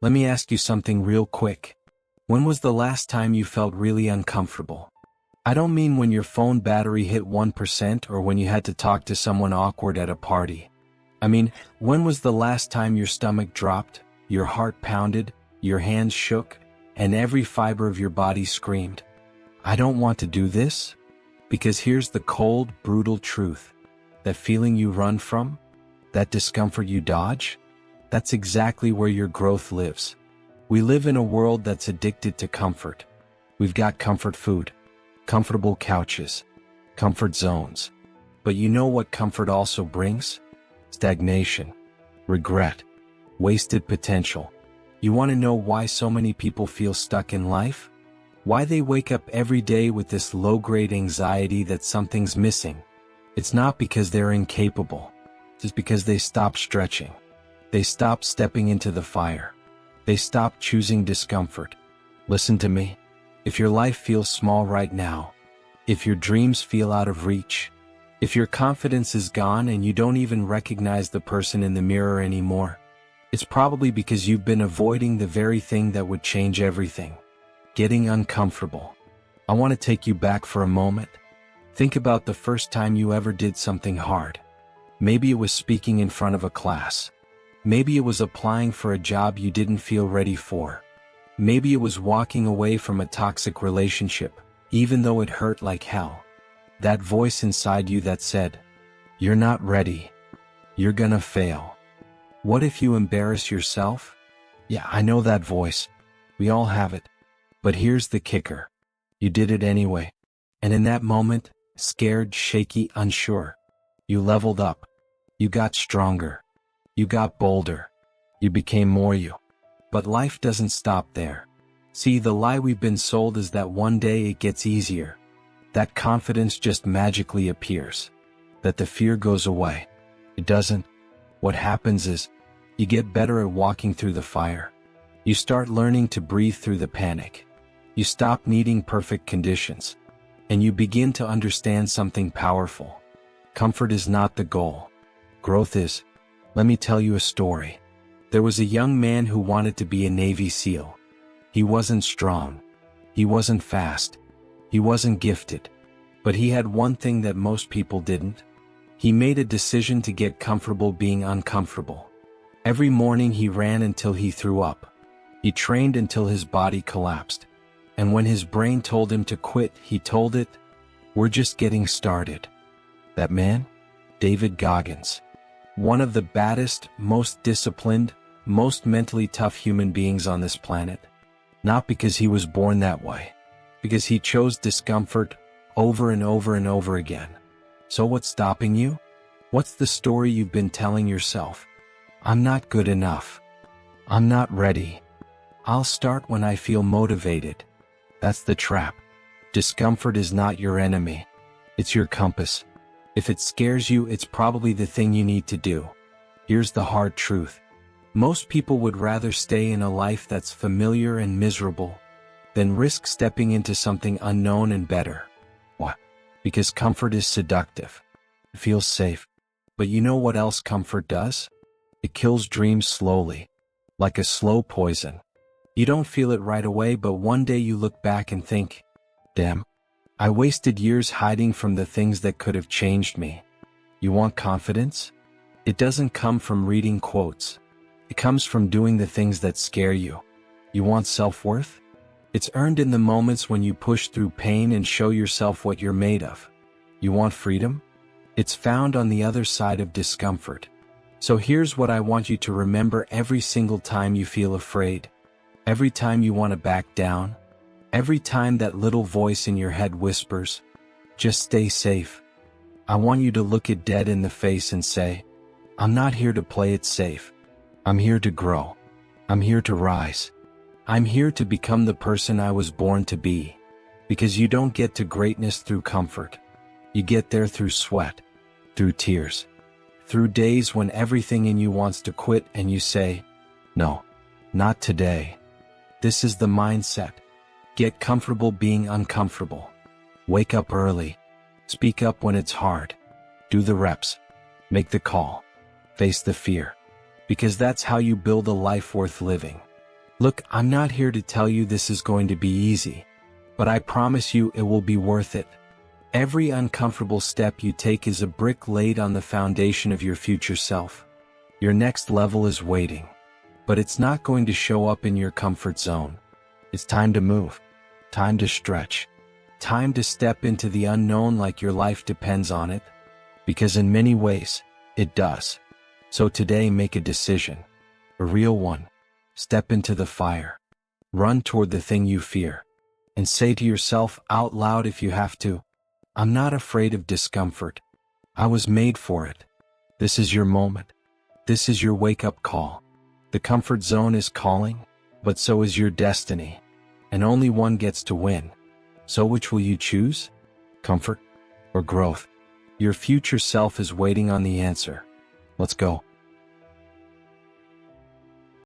Let me ask you something real quick. When was the last time you felt really uncomfortable? I don't mean when your phone battery hit 1% or when you had to talk to someone awkward at a party. I mean, when was the last time your stomach dropped, your heart pounded, your hands shook, and every fiber of your body screamed, "I don't want to do this"? Because here's the cold, brutal truth. That feeling you run from, that discomfort you dodge, that's exactly where your growth lives. We live in a world that's addicted to comfort. We've got comfort food, comfortable couches, comfort zones. But you know what comfort also brings? Stagnation, regret, wasted potential. You want to know why so many people feel stuck in life? Why they wake up every day with this low-grade anxiety that something's missing? It's not because they're incapable. It's because they stopped stretching. They stopped stepping into the fire. They stopped choosing discomfort. Listen to me. If your life feels small right now, if your dreams feel out of reach, if your confidence is gone and you don't even recognize the person in the mirror anymore, it's probably because you've been avoiding the very thing that would change everything. Getting uncomfortable. I want to take you back for a moment. Think about the first time you ever did something hard. Maybe it was speaking in front of a class. Maybe it was applying for a job you didn't feel ready for. Maybe it was walking away from a toxic relationship, even though it hurt like hell. That voice inside you that said, "You're not ready. You're gonna fail." What if you embarrass yourself? Yeah, I know that voice. We all have it. But here's the kicker. You did it anyway. And in that moment, scared, shaky, unsure, you leveled up. You got stronger. You got bolder. You became more you. But life doesn't stop there. See, the lie we've been sold is that one day it gets easier. That confidence just magically appears. That the fear goes away. It doesn't. What happens is, you get better at walking through the fire. You start learning to breathe through the panic. You stop needing perfect conditions. And you begin to understand something powerful. Comfort is not the goal. Growth is. Let me tell you a story. There was a young man who wanted to be a Navy SEAL. He wasn't strong. He wasn't fast. He wasn't gifted. But he had one thing that most people didn't. He made a decision to get comfortable being uncomfortable. Every morning he ran until he threw up. He trained until his body collapsed. And when his brain told him to quit, he told it, "We're just getting started." That man? David Goggins. One of the baddest, most disciplined, most mentally tough human beings on this planet. Not because he was born that way. Because he chose discomfort over and over and over again. So what's stopping you? What's the story you've been telling yourself? I'm not good enough. I'm not ready. I'll start when I feel motivated. That's the trap. Discomfort is not your enemy. It's your compass. If it scares you, it's probably the thing you need to do. Here's the hard truth. Most people would rather stay in a life that's familiar and miserable than risk stepping into something unknown and better. Why? Because comfort is seductive. It feels safe. But you know what else comfort does? It kills dreams slowly, like a slow poison. You don't feel it right away, but one day you look back and think, "Damn, I wasted years hiding from the things that could have changed me." You want confidence? It doesn't come from reading quotes. It comes from doing the things that scare you. You want self-worth? It's earned in the moments when you push through pain and show yourself what you're made of. You want freedom? It's found on the other side of discomfort. So here's what I want you to remember every single time you feel afraid. Every time you want to back down. Every time that little voice in your head whispers, "Just stay safe." I want you to look it dead in the face and say, "I'm not here to play it safe. I'm here to grow. I'm here to rise. I'm here to become the person I was born to be." Because you don't get to greatness through comfort. You get there through sweat, through tears, through days when everything in you wants to quit and you say, "No, not today." This is the mindset. Get comfortable being uncomfortable. Wake up early. Speak up when it's hard. Do the reps. Make the call. Face the fear. Because that's how you build a life worth living. Look, I'm not here to tell you this is going to be easy, but I promise you it will be worth it. Every uncomfortable step you take is a brick laid on the foundation of your future self. Your next level is waiting, but it's not going to show up in your comfort zone. It's time to move, time to stretch, time to step into the unknown like your life depends on it, because in many ways, it does. So today make a decision, a real one. Step into the fire. Run toward the thing you fear. And say to yourself out loud if you have to, I'm not afraid of discomfort. I was made for it. This is your moment. This is your wake-up call. The comfort zone is calling, but so is your destiny. And only one gets to win. So which will you choose? Comfort or growth? Your future self is waiting on the answer. Let's go.